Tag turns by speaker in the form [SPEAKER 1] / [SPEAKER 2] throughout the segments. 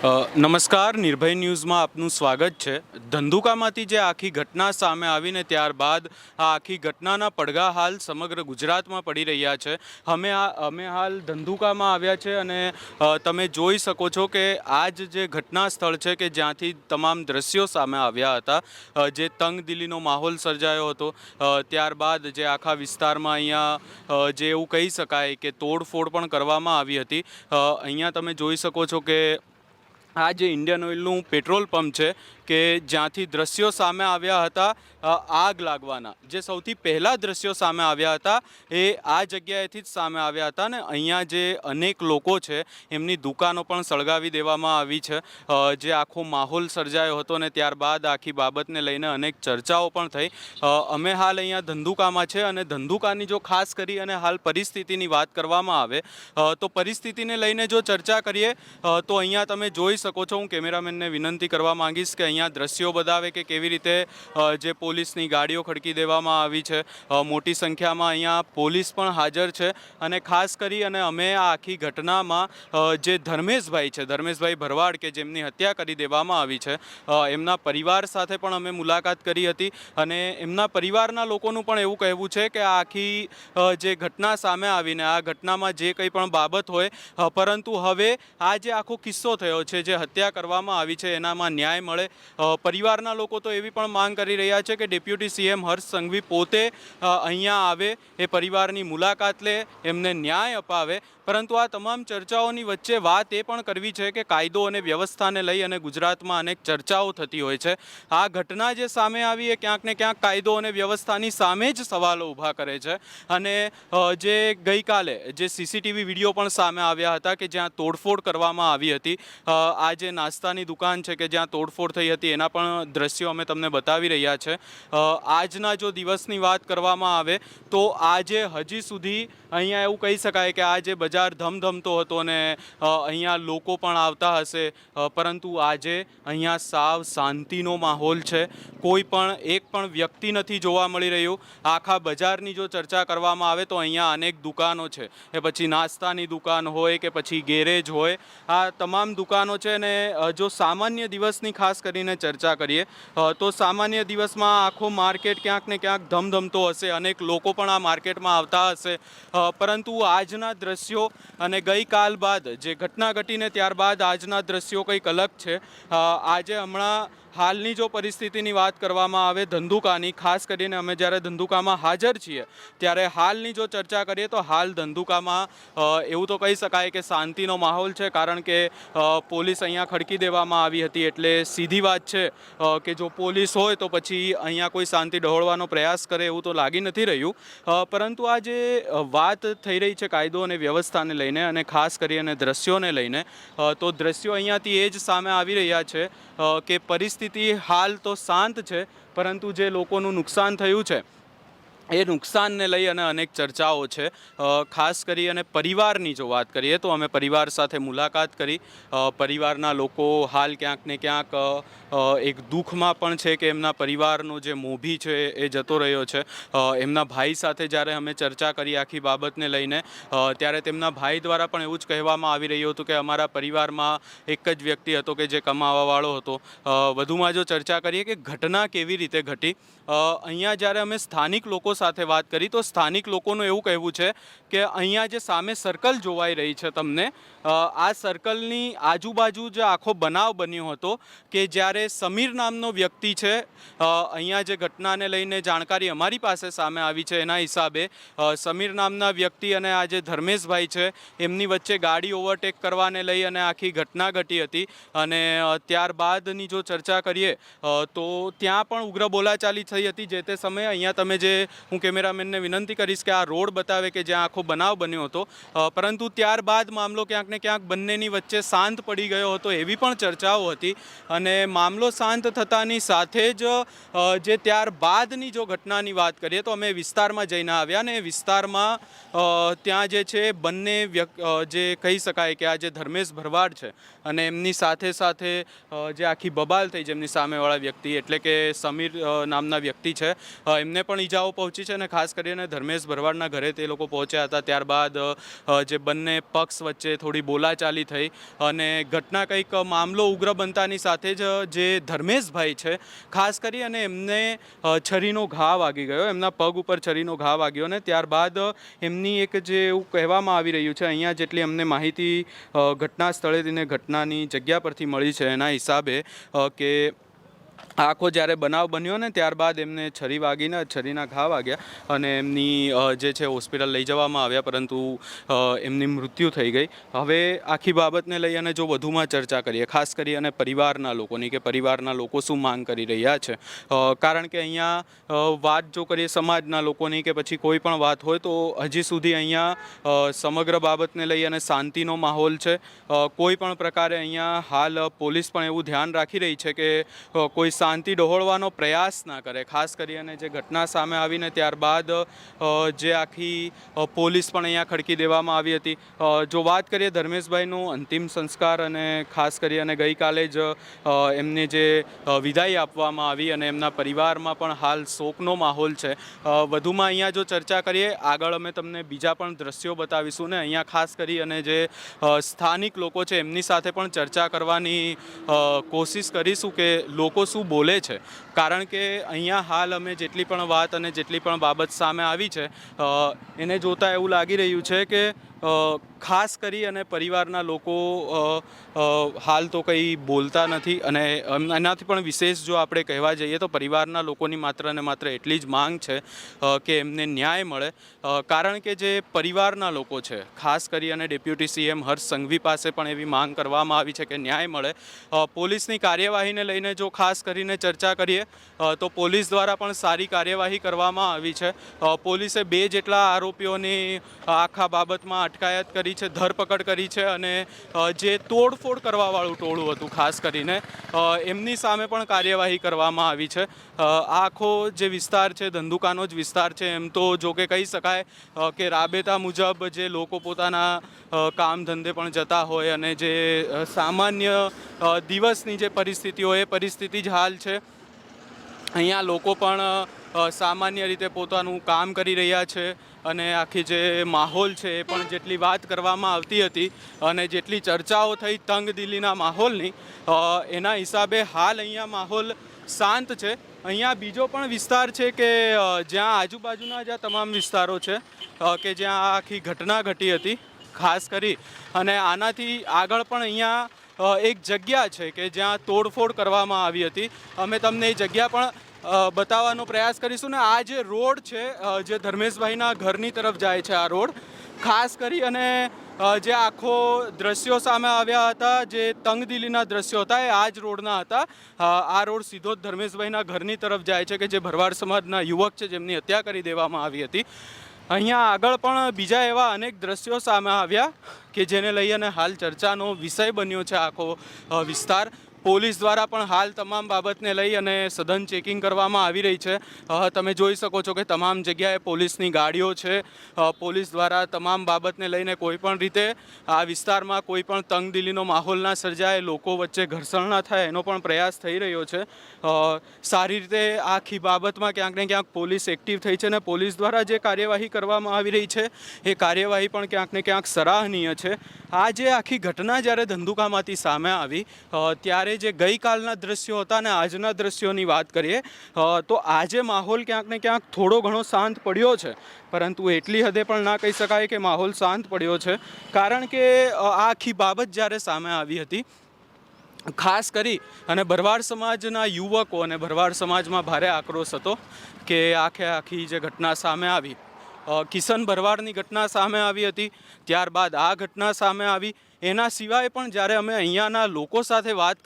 [SPEAKER 1] નમસ્કાર, નિર્ભય ન્યૂઝમાં આપનું સ્વાગત છે। ધંધુકામાંથી જે આખી ઘટના સામે આવીને ત્યારબાદ આ આખી ઘટનાના પડઘા હાલ સમગ્ર ગુજરાતમાં પડી રહ્યા છે। અમે હાલ ધંધુકામાં આવ્યા છે અને તમે જોઈ શકો છો કે આ જે ઘટના સ્થળ છે કે જ્યાંથી તમામ દ્રશ્યો સામે આવ્યા હતા, જે તંગદિલીનો માહોલ સર્જાયો હતો। ત્યારબાદ જે આખા વિસ્તારમાં અહીંયા જે એવું કહી શકાય કે તોડફોડ પણ કરવામાં આવી હતી। અહીંયા તમે જોઈ શકો છો કે આ જે ઇન્ડિયન ઓઇલનું પેટ્રોલ પંપ છે કે જ્યાંથી દ્રશ્યો સામે આવ્યા હતા આગ લાગવાના, જે સૌથી પહેલાં દ્રશ્યો સામે આવ્યા હતા એ આ જગ્યાએથી જ સામે આવ્યા હતા અને અહીંયા જે અનેક લોકો છે એમની દુકાનો પણ સળગાવી દેવામાં આવી છે। જે આખો માહોલ સર્જાયો હતો અને ત્યારબાદ આખી બાબતને લઈને અનેક ચર્ચાઓ પણ થઈ। અમે હાલ અહીંયા ધંધુકામાં છે અને ધંધુકાની જો ખાસ કરી અને હાલ પરિસ્થિતિની વાત કરવામાં આવે તો પરિસ્થિતિને લઈને જો ચર્ચા કરીએ તો અહીંયા તમે જોઈ શકો છો। હું કેમેરામેનને વિનંતી કરવા માંગીશ કે અહીંયા દ્રશ્યો બતાવે કે કેવી રીતે જે પોલીસની ગાડીઓ ખડકી દેવામાં આવી છે। મોટી સંખ્યામાં અહીંયા પોલીસ પણ હાજર છે અને ખાસ કરી અને અમે આ આખી ઘટનામાં જે ધર્મેશભાઈ ભરવાડ કે જેમની હત્યા કરી દેવામાં આવી છે એમના પરિવાર સાથે પણ અમે મુલાકાત કરી હતી અને એમના પરિવારના લોકોનું પણ એવું કહેવું છે કે આ આખી જે ઘટના સામે આવીને આ ઘટનામાં જે કંઈ પણ બાબત હોય પરંતુ હવે આ જે આખો કિસ્સો થયો છે, જે હત્યા કરવામાં આવી છે એનામાં ન્યાય મળે। પરિવારના લોકો તો એવી પણ માંગ કરી રહ્યા છે કે ડેપ્યુટી સીએમ હર્ષ સંઘવી પોતે અહીંયા આવે, એ પરિવારની મુલાકાત લે, એમને ન્યાય અપાવે। પરંતુ આ તમામ ચર્ચાઓની વચ્ચે વાત એ પણ કરવી છે કે કાયદો અને વ્યવસ્થાને લઈ અને ગુજરાતમાં અનેક ચર્ચાઓ થતી હોય છે। આ ઘટના જે સામે આવી એ ક્યાંક ને ક્યાંક કાયદો અને વ્યવસ્થાની સામે જ સવાલો ઊભા કરે છે અને જે ગઈકાલે જે સીસીટીવી વિડીયો પણ સામે આવ્યા હતા કે જ્યાં તોડફોડ કરવામાં આવી હતી, આ જે નાસ્તાની દુકાન છે કે જ્યાં તોડફોડ થઈ હતી એના પણ દ્રશ્યો અમે તમને બતાવી રહ્યા છે। આજના જો દિવસની વાત કરવામાં આવે તો આજે હજી સુધી અહીંયા એવું કહી શકાય કે આ જે બજાર ધમધમતો હતો અને અહીંયા લોકો પણ આવતા હશે, પરંતુ આજે અહીંયા સાવ શાંતિનો માહોલ છે। કોઈ પણ એક પણ વ્યક્તિ નથી જોવા મળી રહ્યું। આખા બજારની જો ચર્ચા કરવામાં આવે તો અહીંયા અનેક દુકાનો છે, એ પછી નાસ્તાની દુકાન હોય કે પછી ગેરેજ હોય, આ તમામ દુકાનો છે ને જો સામાન્ય દિવસની ખાસ કરીને ચર્ચા કરીએ તો સામાન્ય દિવસમાં આખો માર્કેટ ક્યાંક ને ક્યાંક ધમધમતો હશે, અનેક લોકો પણ આ માર્કેટમાં આવતા હશે, પરંતુ આજના દ્રશ્યો અને ગઈકાલ બાદ જે ઘટના ઘટીને ત્યારબાદ આજના દ્રશ્યો કંઈક અલગ છે। આજે હમણાં હાલની જો પરિસ્થિતિની વાત કરવામાં આવે ધંધુકાની, ખાસ કરીને અમે જ્યારે ધંધુકામાં હાજર છીએ ત્યારે હાલની જો ચર્ચા કરીએ તો હાલ ધંધુકામાં એવું તો કહી શકાય કે શાંતિનો માહોલ છે, કારણ કે પોલીસ અહીંયા ખડકી દેવામાં આવી હતી। એટલે સીધી વાત છે કે જો પોલીસ હોય તો પછી અહીંયા કોઈ શાંતિ ડહોળવાનો પ્રયાસ કરે એવું તો લાગી નથી રહ્યું। પરંતુ આ જે વાત થઈ રહી છે કાયદો અને વ્યવસ્થાને લઈને અને ખાસ કરીને દ્રશ્યોને લઈને, તો દ્રશ્યો અહીંયાથી એ જ સામે આવી રહ્યા છે કે પરિસ્થિતિ હાલ તો શાંત છે, પરંતુ જે લોકોનું નુકસાન થયું છે એ નુકસાનને લઈ અને અનેક ચર્ચાઓ છે। ખાસ કરી અને પરિવારની જો વાત કરીએ તો અમે પરિવાર સાથે મુલાકાત કરી। પરિવારના લોકો હાલ ક્યાંક ને ક્યાંક એક દુઃખમાં પણ છે કે એમના પરિવારનો જે મોભી છે એ જતો રહ્યો છે। એમના ભાઈ સાથે જ્યારે અમે ચર્ચા કરી આખી બાબતને લઈને ત્યારે તેમના ભાઈ દ્વારા પણ એવું જ કહેવામાં આવી રહ્યું હતું કે અમારા પરિવારમાં એક જ વ્યક્તિ હતો કે જે કમાવાવાળો હતો। વધુમાં જો ચર્ચા કરીએ કે ઘટના કેવી રીતે ઘટી, અહીંયા જ્યારે અમે સ્થાનિક લોકો સાથે વાત કરી તો સ્થાનિક લોકોનું એવું કહેવું છે કે અહીંયા જે સામે સર્કલ જોવાઈ રહી છે તમને, આ સર્કલની આજુબાજુ જે આખો બનાવ બન્યો હતો કે જ્યારે સમીર નામનો વ્યક્તિ છે, અહીંયા જે ઘટનાને લઈને જાણકારી અમારી પાસે સામે આવી છે એના હિસાબે સમીર નામના વ્યક્તિ અને આ જે ધર્મેશભાઈ છે એમની વચ્ચે ગાડી ઓવરટેક કરવાને લઈ અને આખી ઘટના ઘટી હતી અને ત્યારબાદની જો ચર્ચા કરીએ તો ત્યાં પણ ઉગ્ર બોલાચાલી થઈ હતી જે તે સમયે। અહીંયા તમે જે હું કેમેરામેનને વિનંતી કરીશ કે આ રોડ બતાવે કે જ્યાં આખો બનાવ બન્યો હતો, પરંતુ ત્યારબાદ મામલો ક્યાંક ને ક્યાંક બંનેની વચ્ચે શાંત પડી ગયો હતો એવી પણ ચર્ચાઓ હતી અને મામલો શાંત થતાની સાથે જ જે ત્યારબાદની જો ઘટનાની વાત કરીએ તો અમે વિસ્તારમાં જઈને આવ્યા ને એ વિસ્તારમાં ત્યાં જે છે બંને જે કહી શકાય કે આ જે ધર્મેશ ભરવાડ છે અને એમની સાથે સાથે જે આખી બબાલ થઈ જેમની સામેવાળા વ્યક્તિ એટલે કે સમીર નામના વ્યક્તિ છે, એમને પણ ઈજાઓ પહોંચી પહોંચી છે અને ખાસ કરીને ધર્મેશ ભરવાડના ઘરે તે લોકો પહોંચ્યા હતા. ત્યારબાદ જે બંને પક્ષ વચ્ચે થોડી બોલાચાલી થઈ અને ઘટના કંઈક મામલો ઉગ્ર બનતાની સાથે જ જે ધર્મેશભાઈ છે ખાસ કરી અને એમને છરીનો ઘા વાગી ગયો, એમના પગ ઉપર છરીનો ઘા વાગ્યો અને ત્યારબાદ એમની એક જે એવું કહેવામાં આવી રહ્યું છે, અહીંયા જેટલી અમને માહિતી ઘટના સ્થળેથી ને ઘટનાની જગ્યા પરથી મળી છે એના હિસાબે કે આખો જ્યારે બનાવ બન્યો ને ત્યારબાદ એમને છરી વાગીને છરીના ઘા વાગ્યા અને એમની જે છે હોસ્પિટલ લઈ જવામાં આવ્યા, પરંતુ એમની મૃત્યુ થઈ ગઈ. હવે આખી બાબતને લઈ અને જો વધુમાં ચર્ચા કરીએ, ખાસ કરી અને પરિવારના લોકોની કે પરિવારના લોકો શું માંગ કરી રહ્યા છે, કારણ કે અહીંયા વાત જો કરીએ સમાજના લોકોની કે પછી કોઈ પણ વાત હોય તો હજી સુધી અહીંયા સમગ્ર બાબતને લઈ અને શાંતિનો માહોલ છે. કોઈ પણ પ્રકારે અહીંયા હાલ પોલીસ પણ એવું ધ્યાન રાખી રહી છે કે કોઈ શાંતિ ડહોળવાનો પ્રયાસ ના કરે. ખાસ કરી અને જે ઘટના સામે આવીને ત્યારબાદ જે આખી પોલીસ પણ અહીંયા ખડકી દેવામાં આવી હતી. જો વાત કરીએ ધર્મેશભાઈનું અંતિમ સંસ્કાર અને ખાસ કરી અને ગઈકાલે જ એમને જે વિદાય આપવામાં આવી અને એમના પરિવારમાં પણ હાલ શોકનો માહોલ છે. વધુમાં અહીંયા જો ચર્ચા કરીએ, આગળ અમે તમને બીજા પણ દ્રશ્યો બતાવીશું ને અહીંયા ખાસ કરી અને જે સ્થાનિક લોકો છે એમની સાથે પણ ચર્ચા કરવાની કોશિશ કરીશું કે લોકો શું બોલે છે, કારણ કે અહીંયા હાલ અમે જેટલી પણ વાત અને જેટલી પણ બાબત સામે આવી છે એને જોતાં એવું લાગી રહ્યું છે કે ખાસ કરી અને પરિવારના લોકો હાલ તો કંઈ બોલતા નથી અને એનાથી પણ વિશેષ જો આપણે કહેવા જઈએ તો પરિવારના લોકોની માત્ર ને માત્ર એટલી જ માંગ છે કે એમને ન્યાય મળે. કારણ કે જે પરિવારના લોકો છે, ખાસ કરી અને ડેપ્યુટી સીએમ હર્ષ સંઘવી પાસે પણ એવી માંગ કરવામાં આવી છે કે ન્યાય મળે. પોલીસની કાર્યવાહીને લઈને જો ખાસ કરીને ચર્ચા કરીએ તો પોલીસ દ્વારા પણ સારી કાર્યવાહી કરવામાં આવી છે. પોલીસે 2 જેટલા આરોપીઓની આખા બાબતમાં અટકાયત કરી છે, ધરપકડ કરી છે અને જે તોડફોડ કરવાવાળું ટોળું હતું ખાસ કરીને એમની સામે પણ કાર્યવાહી કરવામાં આવી છે. આખો જે વિસ્તાર છે ધંધુકાનો જ વિસ્તાર છે. એમ તો જો કે કહી શકાય કે રાબેતા મુજબ જે લોકો પોતાના કામ ધંધે પણ જતા હોય અને જે સામાન્ય દિવસની જે પરિસ્થિતિ હોય એ પરિસ્થિતિ જ હાલ છે. અહીંયા લોકો પણ સામાન્ય રીતે પોતાનું કામ કરી રહ્યા છે અને આખી જે માહોલ છે એ પણ જેટલી વાત કરવામાં આવતી હતી અને જેટલી ચર્ચાઓ થઈ તંગદિલીના માહોલની, એના હિસાબે હાલ અહીંયા માહોલ શાંત છે. અહીંયા બીજો પણ વિસ્તાર છે કે જ્યાં આજુબાજુના જ્યાં તમામ વિસ્તારો છે કે જ્યાં આખી ઘટના ઘટી હતી ખાસ કરી અને આનાથી આગળ પણ અહીંયા એક જગ્યા છે કે જ્યાં તોડફોડ કરવામાં આવી હતી. અમે તમને એ જગ્યા પણ બતાવવાનો પ્રયાસ કરીશું ને આ જે રોડ છે જે ધર્મેશભાઈના ઘરની તરફ જાય છે, આ રોડ ખાસ કરી અને જે આખો દ્રશ્યો સામે આવ્યા હતા, જે તંગદિલીના દ્રશ્યો હતા એ આ જ રોડના હતા. આ રોડ સીધો જ ધર્મેશભાઈના ઘરની તરફ જાય છે કે જે ભરવાડ સમાજના યુવક છે જેમની હત્યા કરી દેવામાં આવી હતી. અહીંયા આગળ પણ બીજા એવા અનેક દ્રશ્યો સામે આવ્યા કે જેને લઈ અને હાલ ચર્ચાનો વિષય બન્યો છે આખો વિસ્તાર. પોલીસ દ્વારા પણ હાલ તમામ બાબતને લઈ અને સઘન ચેકિંગ કરવામાં આવી રહી છે. તમે જોઈ શકો છો કે તમામ જગ્યાએ પોલીસની ગાડીઓ છે. પોલીસ દ્વારા તમામ બાબતને લઈને કોઈ પણ રીતે આ વિસ્તારમાં કોઈ પણ તંગદિલીનો માહોલ ના સર્જાય, લોકો વચ્ચે ઘર્ષણ ના થાય એનો પણ પ્રયાસ થઈ રહ્યો છે. સારી રીતે આખી બાબતમાં ક્યાંક ને ક્યાંક પોલીસ એક્ટિવ થઈ છે અને પોલીસ દ્વારા જે કાર્યવાહી કરવામાં આવી રહી છે એ કાર્યવાહી પણ ક્યાંક ને ક્યાંક સરાહનીય છે. આ જે આખી ઘટના જ્યારે ધંધુકામાંથી સામે આવી ત્યારે જે ગઈકાલના દ્રશ્યો હતા અને આજના દ્રશ્યોની વાત કરીએ તો આજે માહોલ ક્યાંક ને ક્યાંક થોડો ઘણો શાંત પડ્યો છે, પરંતુ એટલી હદે પણ ના કહી શકાય કે માહોલ શાંત પડ્યો છે. કારણ કે આ આખી બાબત જ્યારે સામે આવી હતી ખાસ કરી અને ભરવાડ સમાજના યુવકો અને ભરવાડ સમાજમાં ભારે આક્રોશ હતો કે આખી જે ઘટના સામે આવી, કિશન ભરવાડની ઘટના સામે આવી હતી, ત્યારબાદ આ ઘટના સામે આવી. એના સિવાય પણ જ્યારે અમે અહીંયાના લોકો સાથે વાત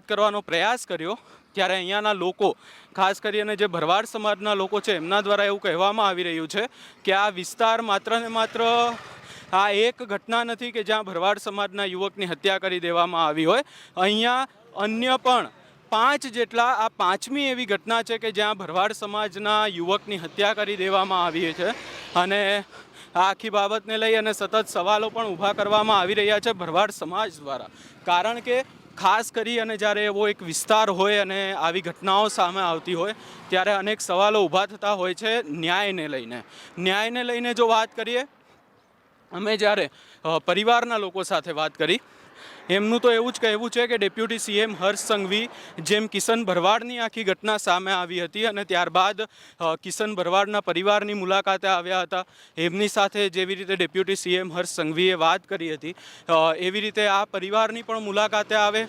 [SPEAKER 1] કરવાનો પ્રયાસ કર્યો ત્યારે અહીંયાના લોકો ખાસ કરીને જે ભરવાડ સમાજના લોકો છે એમના દ્વારા એવું કહેવામાં આવી રહ્યું છે કે આ વિસ્તાર માત્ર ને માત્ર આ એક ઘટના નથી કે જ્યાં ભરવાડ સમાજના યુવકની હત્યા કરી દેવામાં આવી હોય. અહીંયા અન્ય પણ 5 જેટલા, આ 5મી એવી ઘટના છે કે જ્યાં ભરવાડ સમાજના યુવકની હત્યા કરી દેવામાં આવી છે અને આ આખી બાબતને લઈ અને સતત સવાલો પણ ઊભા કરવામાં આવી રહ્યા છે ભરવાડ સમાજ દ્વારા. કારણ કે ખાસ કરી અને જ્યારે એવો એક વિસ્તાર હોય અને આવી ઘટનાઓ સામે આવતી હોય ત્યારે અનેક સવાલો ઊભા થતા હોય છે ન્યાયને લઈને જો વાત કરીએ, અમે જ્યારે પરિવારના લોકો સાથે વાત કરી, એમનું તો એવું જ કહેવું છે કે ડેપ્યુટી સીએમ હર્ષ સંઘવી જેમ કિશન ભરવાડની આખી ઘટના સામે આવી હતી અને ત્યારબાદ કિશન ભરવાડના પરિવારની મુલાકાતે આવ્યા હતા, એમની સાથે જેવી રીતે ડેપ્યુટી સીએમ હર્ષ સંઘવીએ વાત કરી હતી એવી રીતે આ પરિવારની પણ મુલાકાતે આવે,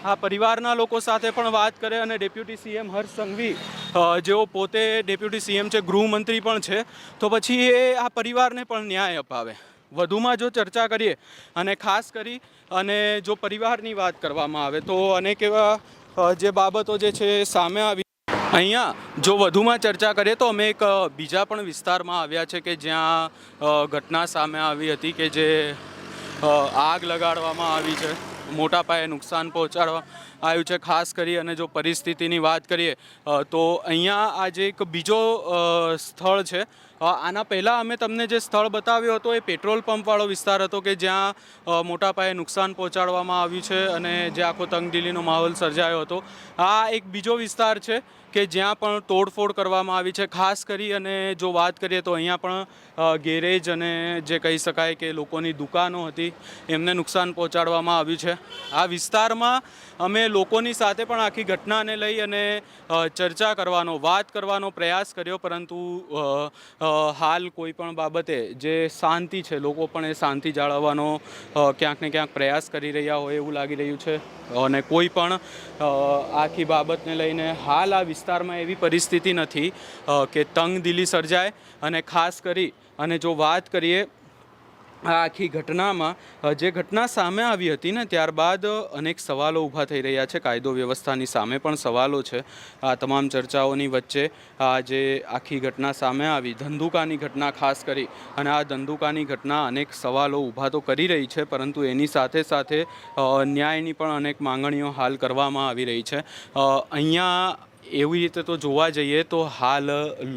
[SPEAKER 1] આ પરિવારના લોકો સાથે પણ વાત કરે અને ડેપ્યુટી સીએમ હર્ષ સંઘવી જેઓ પોતે ડેપ્યુટી સીએમ છે, ગૃહમંત્રી પણ છે, તો પછી એ આ પરિવારને પણ ન્યાય અપાવે. વધુમાં જો ચર્ચા કરીએ અને ખાસ કરી અને જો પરિવારની વાત કરવામાં આવે તો અનેક એવા જે બાબતો જે છે સામે આવી. અહીંયા જો વધુમાં ચર્ચા કરીએ તો અમે એક બીજા પણ વિસ્તારમાં આવ્યા છે કે જ્યાં ઘટના સામે આવી હતી કે જે આગ લગાડવામાં આવી છે, મોટા પાયે નુકસાન પહોંચાડવા આવ્યું છે. ખાસ કરી અને જો પરિસ્થિતિની વાત કરીએ તો અહીંયા આજે એક બીજો સ્થળ છે. આના પહેલાં અમે તમને જે સ્થળ બતાવ્યો હતો એ પેટ્રોલ પંપવાળો વિસ્તાર હતો કે જ્યાં મોટા પાયે નુકસાન પહોંચાડવામાં આવ્યું છે અને જે આખો તંગદિલીનો માહોલ સર્જાયો હતો. આ એક બીજો વિસ્તાર છે કે જ્યાં પણ તોડફોડ કરવામાં આવી છે. ખાસ કરી અને જો વાત કરીએ તો અહીંયા પણ ગેરેજ અને જે કહી શકાય કે લોકોની દુકાનો હતી એમને નુકસાન પહોંચાડવામાં આવ્યું છે. આ વિસ્તારમાં અમે લોકોની સાથે પણ આખી ઘટનાને લઈ અને ચર્ચા કરવાનો, વાત કરવાનો પ્રયાસ કર્યો, પરંતુ હાલ કોઈ પણ બાબતે જે શાંતિ છે, લોકો પણ એ શાંતિ જાળવવાનો ક્યાંક ને ક્યાંક પ્રયાસ કરી રહ્યા હોય એવું લાગી રહ્યું છે અને કોઈ પણ આખી બાબતને લઈને હાલ આ વિસ્તારમાં એવી પરિસ્થિતિ નથી કે તંગદિલી સર્જાય. અને ખાસ કરી અને જો વાત કરીએ આ આખી ઘટનામાં, જે ઘટના સામે આવી હતી ને ત્યારબાદ અનેક સવાલો ઊભા થઈ રહ્યા છે, કાયદો વ્યવસ્થાની સામે પણ સવાલો છે. આ તમામ ચર્ચાઓની વચ્ચે આ જે આખી ઘટના સામે આવી, ધંધુકાની ઘટના ખાસ કરી, અને આ ધંધુકાની ઘટના અનેક સવાલો ઊભા તો કરી રહી છે, પરંતુ એની સાથે સાથે ન્યાયની પણ અનેક માંગણીઓ હાલ કરવામાં આવી રહી છે. અહીંયા એવી રીતે તો જોવા જઈએ તો હાલ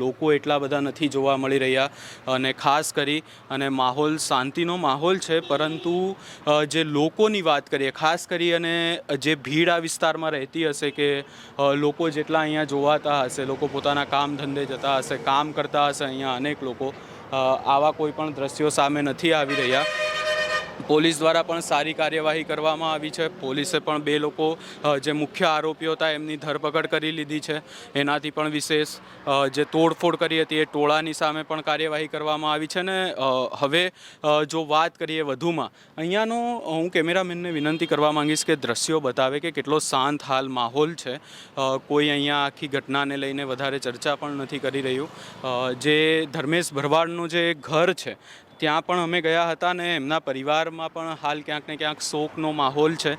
[SPEAKER 1] લોકો એટલા બધા નથી જોવા મળી રહ્યા અને ખાસ કરી અને માહોલ શાંતિનો માહોલ છે, પરંતુ જે લોકોની વાત કરીએ, ખાસ કરી અને જે ભીડ આ વિસ્તારમાં રહેતી હશે કે લોકો જેટલા અહીંયા જોવાતા હશે, લોકો પોતાના કામ ધંધે જતા હશે, કામ કરતા હશે, અહીંયા અનેક લોકો આવા કોઈ પણ દ્રશ્યો સામે નથી આવી રહ્યા. પોલીસ દ્વારા પણ સારી કાર્યવાહી કરવામાં આવી છે. પોલીસે પણ 2 લોકો જે મુખ્ય આરોપીઓ હતા એમની ધરપકડ કરી લીધી છે. એનાથી પણ વિશેષ જે તોડફોડ કરી હતી એ ટોળાની સામે પણ કાર્યવાહી કરવામાં આવી છે. ને હવે જો વાત કરીએ વધુમાં, અહીંયાનો હું કેમેરામેનને વિનંતી કરવા માંગીશ કે દ્રશ્યો બતાવે કે કેટલો શાંત હાલ માહોલ છે. કોઈ અહીંયા આખી ઘટનાને લઈને વધારે ચર્ચા પણ નથી કરી રહ્યું. જે ધર્મેશ ભરવાડનું જે ઘર છે ત્યાં પણ અમે ગયા હતા ને એમના પરિવારમાં પણ હાલ ક્યાંક ને ક્યાંક શોકનો માહોલ છે.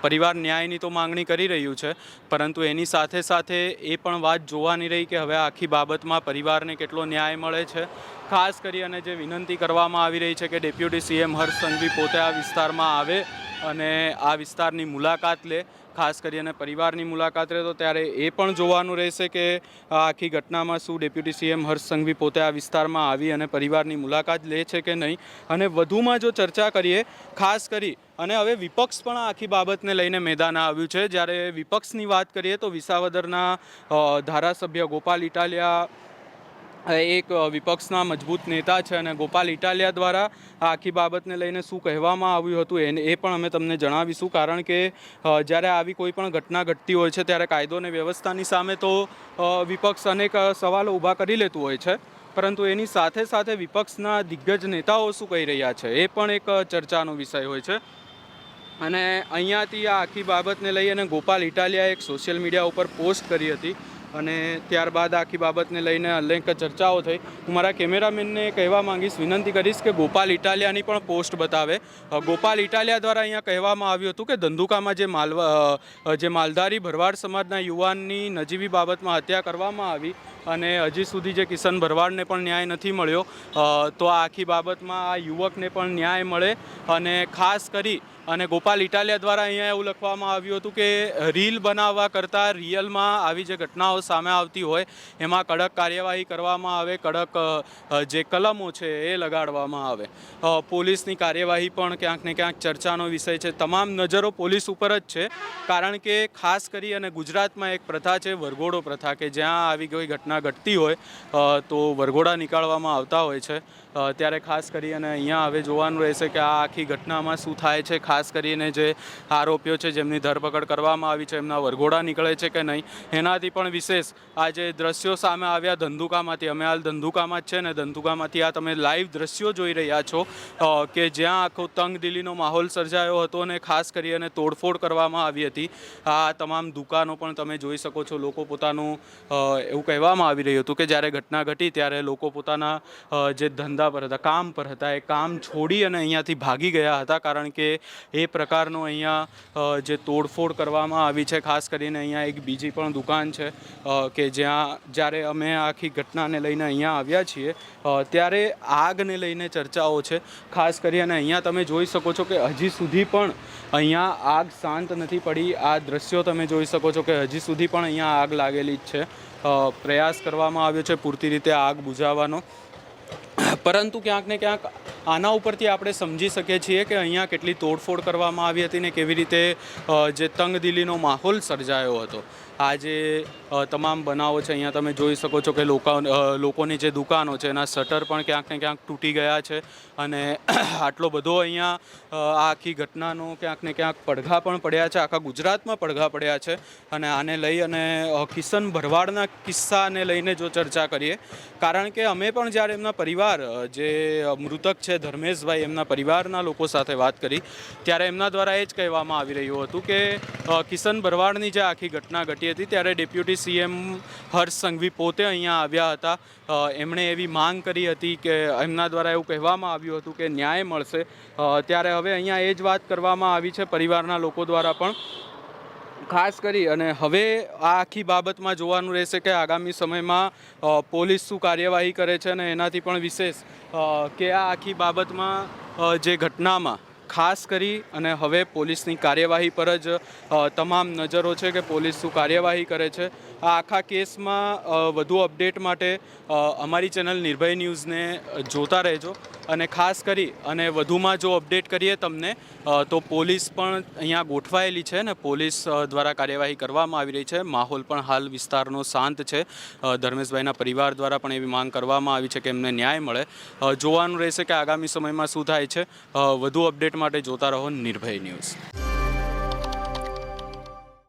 [SPEAKER 1] પરિવાર ન્યાયની તો માંગણી કરી રહ્યું છે, પરંતુ એની સાથે સાથે એ પણ વાત જોવાની રહી કે હવે આખી બાબતમાં પરિવારને કેટલો ન્યાય મળે છે. ખાસ કરી અને જે વિનંતી કરવામાં આવી રહી છે કે ડેપ્યુટી સીએમ હર્ષ સંઘવી પોતે આ વિસ્તારમાં આવે અને આ વિસ્તારની મુલાકાત લે, ખાસ કરી અને પરિવારની મુલાકાત રહે, તો ત્યારે એ પણ જોવાનું રહેશે કે આખી ઘટનામાં શું ડેપ્યુટી સીએમ હર્ષ સંઘવી પોતે આ વિસ્તારમાં આવી અને પરિવારની મુલાકાત લે છે કે નહીં. અને વધુમાં જો ચર્ચા કરીએ, ખાસ કરી અને હવે વિપક્ષ પણ આખી બાબતને લઈને મેદાને આવ્યું છે. જ્યારે વિપક્ષની વાત કરીએ તો વિસાવદરના ધારાસભ્ય ગોપાલ ઇટાલિયા એક વિપક્ષના મજબૂત નેતા છે અને ગોપાલ ઇટાલિયા દ્વારા આખી બાબતને લઈને શું કહેવામાં આવ્યું હતું એ પણ અમે તમને જણાવીશું. કારણ કે જ્યારે આવી કોઈ પણ ઘટના ઘટતી હોય છે ત્યારે કાયદો અને વ્યવસ્થાની સામે તો વિપક્ષ અનેક સવાલો ઊભા કરી લેતું હોય છે, પરંતુ એની સાથે સાથે વિપક્ષના દિગ્ગજ નેતાઓ શું કહી રહ્યા છે એ પણ એક ચર્ચાનો વિષય હોય છે. અને અહીંયાથી આ આખી બાબતને લઈ અને ગોપાલ ઇટાલિયાએ એક સોશિયલ મીડિયા ઉપર પોસ્ટ કરી હતી અને ત્યારબાદ આખી બાબતને લઈને અનેક ચર્ચાઓ થઈ. હું મારા કેમેરામેનને કહેવા માંગીશ, વિનંતી કરીશ કે ગોપાલ ઇટાલિયાની પણ પોસ્ટ બતાવે. ગોપાલ ઇટાલિયા દ્વારા અહીંયા કહેવામાં આવ્યું હતું કે ધંધુકામાં જે માલધારી ભરવાડ સમાજના યુવાનની નજીવી બાબતમાં હત્યા કરવામાં આવી અને હજી સુધી જે કિશન ભરવાડને પણ ન્યાય નથી મળ્યો, તો આ આખી બાબતમાં આ યુવકને પણ ન્યાય મળે અને ખાસ કરી અને ગોપાલ ઇટાલિયા દ્વારા અહીંયા એવું લખવામાં આવ્યું હતું કે રીલ બનાવવા કરતાં રિયલમાં આવી જે ઘટનાઓ સામે આવતી હોય એમાં કડક કાર્યવાહી કરવામાં આવે, કડક જે કલમો છે એ લગાડવામાં આવે. પોલીસની કાર્યવાહી પણ ક્યાંક ને ક્યાંક ચર્ચાનો વિષય છે. તમામ નજરો પોલીસ ઉપર જ છે, કારણ કે ખાસ કરી અને ગુજરાતમાં એક પ્રથા છે, વરઘોડો પ્રથા, કે જ્યાં આવી કોઈ ઘટના ઘટતી હોય તો વરઘોડા નીકાળવામાં આવતા હોય છે. ત્યારે ખાસ કરી અને અહીંયા હવે જોવાનું રહેશે કે આ આખી ઘટનામાં શું થાય છે. ખાસ કરીને જે આરોપીઓ છે જેમની ધરપકડ કરવામાં આવી છે એમના વરઘોડા નીકળે છે કે નહીં. એનાથી પણ વિશેષ આ જે દ્રશ્યો સામે આવ્યા ધંધુકામાંથી, અમે હાલ ધંધુકામાં જ છે ને ધંધુકામાંથી આ તમે લાઈવ દ્રશ્યો જોઈ રહ્યા છો કે જ્યાં આખો તંગદિલીનો માહોલ સર્જાયો હતો અને ખાસ કરી અને તોડફોડ કરવામાં આવી હતી. આ તમામ દુકાનો પણ તમે જોઈ શકો છો. લોકો પોતાનું એવું કહેવામાં આવી રહ્યું હતું કે જ્યારે ઘટના ઘટી ત્યારે લોકો પોતાના જે ધંધા પર હતા, કામ પર હતા, એ કામ છોડી અને અહીંયાથી ભાગી ગયા હતા, કારણ કે એ પ્રકારનો અહીંયા જે તોડફોડ કરવામાં આવી છે. ખાસ કરીને અહીંયા એક બીજી પણ દુકાન છે કે જ્યાં જ્યારે અમે આખી ઘટનાને લઈને અહીંયા આવ્યા છીએ ત્યારે આગને લઈને ચર્ચાઓ છે. ખાસ કરી અને અહીંયા તમે જોઈ શકો છો કે હજી સુધી પણ અહીંયા આગ શાંત નથી પડી. આ દ્રશ્યો તમે જોઈ શકો છો કે હજી સુધી પણ અહીંયા આગ લાગેલી જ છે. પ્રયાસ કરવામાં આવ્યો છે પૂરતી રીતે આગ બુઝાવવાનો, પરંતુ ક્યાંક ને ક્યાંક આના ઉપરથી આપણે સમજી શકીએ છીએ કે અહીંયા કેટલી તોડફોડ કરવામાં આવી હતી ને કેવી રીતે જે તંગદિલીનો માહોલ સર્જાયો હતો. આ જે તમામ બનાવો છે અહીંયા તમે જોઈ શકો છો કે લોકોની જે દુકાનો છે એના શટર પણ ક્યાંક ને ક્યાંક તૂટી ગયા છે અને આટલો બધો અહીંયા આખી ઘટનાનો ક્યાંક ને ક્યાંક પડઘા પણ પડ્યા છે. આખા ગુજરાતમાં પડઘા પડ્યા છે. અને આને લઈ અને કિશન ભરવાડના કિસ્સાને લઈને જો ચર્ચા કરીએ, કારણ કે અમે પણ જ્યારે એમના પરિવાર જે મૃતક છે ધર્મેશભાઈ, એમના પરિવારના લોકો સાથે વાત કરી ત્યારે એમના દ્વારા એ જ કહેવામાં આવી રહ્યું હતું કે કિશન ભરવાડની જે આખી ઘટના ઘટી હતી ત્યારે ડેપ્યુટી સીએમ હર્ષ સંઘવી પોતે અહીંયા આવ્યા હતા. એમણે એવી માંગ કરી હતી કે એમના દ્વારા એવું કહેવામાં આવ્યું હતું કે ન્યાય મળશે. ત્યારે હવે અહીંયા એ જ વાત કરવામાં આવી છે પરિવારના લોકો દ્વારા પણ. ખાસ કરી અને હવે આ આખી બાબતમાં જોવાનું રહેશે કે આગામી સમયમાં પોલીસ શું કાર્યવાહી કરે છે અને એનાથી પણ વિશેષ કે આ આખી બાબતમાં જે ઘટનામાં ખાસ કરી અને હવે પોલીસની કાર્યવાહી પર જ તમામ નજરો છે કે પોલીસ શું કાર્યવાહી કરે છે. આ આખા કેસમાં વધુ અપડેટ માટે અમારી ચેનલ નિર્ભય ન્યૂઝને જોતા રહેજો. અને ખાસ કરી અને વધુમાં જો અપડેટ કરીએ તમને તો પોલીસ પણ અહીંયા ગોઠવાયેલી છે ને પોલીસ દ્વારા કાર્યવાહી કરવામાં આવી રહી છે. માહોલ પણ હાલ વિસ્તારનો શાંત છે. ધર્મેશભાઈના પરિવાર દ્વારા પણ એવી માંગ કરવામાં આવી છે કે એમને ન્યાય મળે. જોવાનું રહેશે કે આગામી સમયમાં શું થાય છે. વધુ અપડેટ માટે જોતા રહો નિર્ભય ન્યૂઝ.